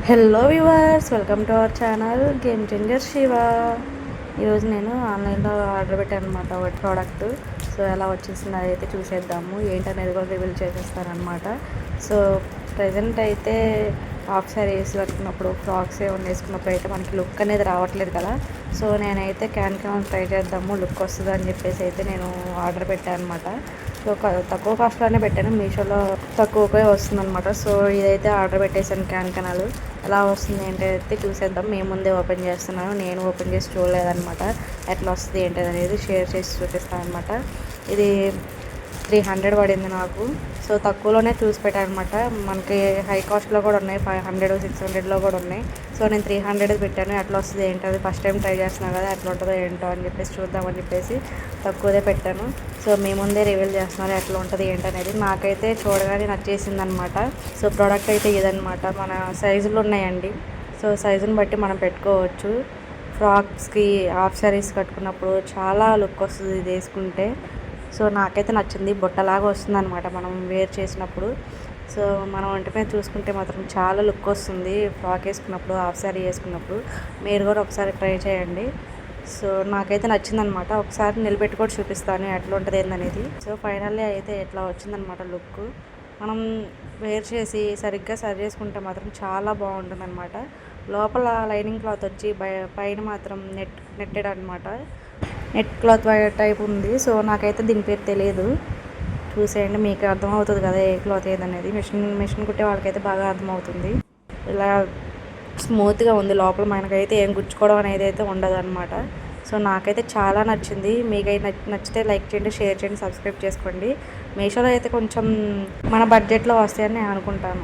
Hello viewers, welcome to our channel game changer Shiva. ఈరోజు నేను ఆన్లైన్లో ఆర్డర్ పెట్టాను అనమాట ఒకటి ప్రోడక్ట్. సో ఎలా వచ్చేసింది అయితే చూసేద్దాము, ఏంటనేది కూడా రివీల్ చేసేస్తానమాట. సో ప్రజెంట్ అయితే హాఫ్ శారీస్ కట్టుకున్నప్పుడు, ఫ్రాక్స్ ఏమైనా వేసుకున్నప్పుడు అయితే మనకి లుక్ అనేది రావట్లేదు కదా. సో నేనైతే క్యాన్ ట్రై చేద్దాము, లుక్ వస్తుంది అని చెప్పేసి అయితే నేను ఆర్డర్ పెట్టాను అనమాట. సో తక్కువ కాస్ట్లోనే పెట్టాను, మీషోలో తక్కువకే వస్తుందన్నమాట. సో ఇదైతే ఆర్డర్ పెట్టేశాను క్యాన్. ఎలా వస్తుంది ఏంటైతే చూసేద్దాం. మేము ముందే ఓపెన్ చేస్తున్నాను, నేను ఓపెన్ చేసి చూడలేదన్నమాట. ఎట్లా వస్తుంది ఏంటది అనేది షేర్ చేసి చూపిస్తాను అనమాట. ఇది 300 పడింది నాకు. సో తక్కువలోనే చూసి పెట్టాను అనమాట. మనకి హై కాస్ట్లో కూడా ఉన్నాయి, 500 600లో కూడా ఉన్నాయి. సో నేను 300 పెట్టాను. ఎట్లా వస్తుంది ఏంటది, ఫస్ట్ టైం ట్రై చేస్తున్నాను కదా, ఎట్లా ఉంటుందో ఏంటో అని చెప్పేసి చూద్దామని చెప్పేసి తక్కువదే పెట్టాను. సో మీ ముందే రివీల్ చేస్తున్నారు ఎట్లా ఉంటుంది ఏంటనేది. నాకైతే చూడగానే నచ్చేసింది అనమాట. సో ప్రోడక్ట్ అయితే ఇదనమాట. మన సైజులు ఉన్నాయండి. సో సైజుని బట్టి మనం పెట్టుకోవచ్చు. ఫ్రాక్స్కి, హాఫ్ శారీస్ కట్టుకున్నప్పుడు చాలా లుక్ వస్తుంది ఇది వేసుకుంటే. సో నాకైతే నచ్చింది, బుట్టలాగా వస్తుంది అనమాట మనం వేర్ చేసినప్పుడు. సో మనం ఒంటి మీద చూసుకుంటే మాత్రం చాలా లుక్ వస్తుంది ఫ్రాక్ వేసుకున్నప్పుడు, హాఫ్ శారీ వేసుకున్నప్పుడు. మీరు కూడా ఒకసారి ట్రై చేయండి. సో నాకైతే నచ్చిందనమాట. ఒకసారి నిలబెట్టి కూడా చూపిస్తాను ఎట్లా ఉంటుంది ఏందనేది. సో ఫైనల్లీ అయితే ఎట్లా వచ్చిందనమాట లుక్. మనం వేర్ చేసి సరిగ్గా సరి చేసుకుంటే మాత్రం చాలా బాగుంటుంది అనమాట. లోపల లైనింగ్ క్లాత్ వచ్చి పైన మాత్రం నెట్టెడ్ అనమాట. నెట్ క్లాత్ టైప్ ఉంది. సో నాకైతే దీని పేరు తెలియదు, చూసేయండి మీకు అర్థమవుతుంది కదా ఏ క్లాత్ ఏదనేది. మిషన్ కుట్టే వాళ్ళకైతే బాగా అర్థమవుతుంది. ఇలా స్మూత్గా ఉంది, లోపల మనకైతే ఏం గుచ్చుకోవడం అనేది అయితే ఉండదు అనమాట. సో నాకైతే చాలా నచ్చింది. మీకైతే నచ్చితే లైక్ చేయండి, షేర్ చేయండి, సబ్స్క్రైబ్ చేసుకోండి. మీషోలో అయితే కొంచెం మన బడ్జెట్లో వస్తాయని నేను అనుకుంటాను.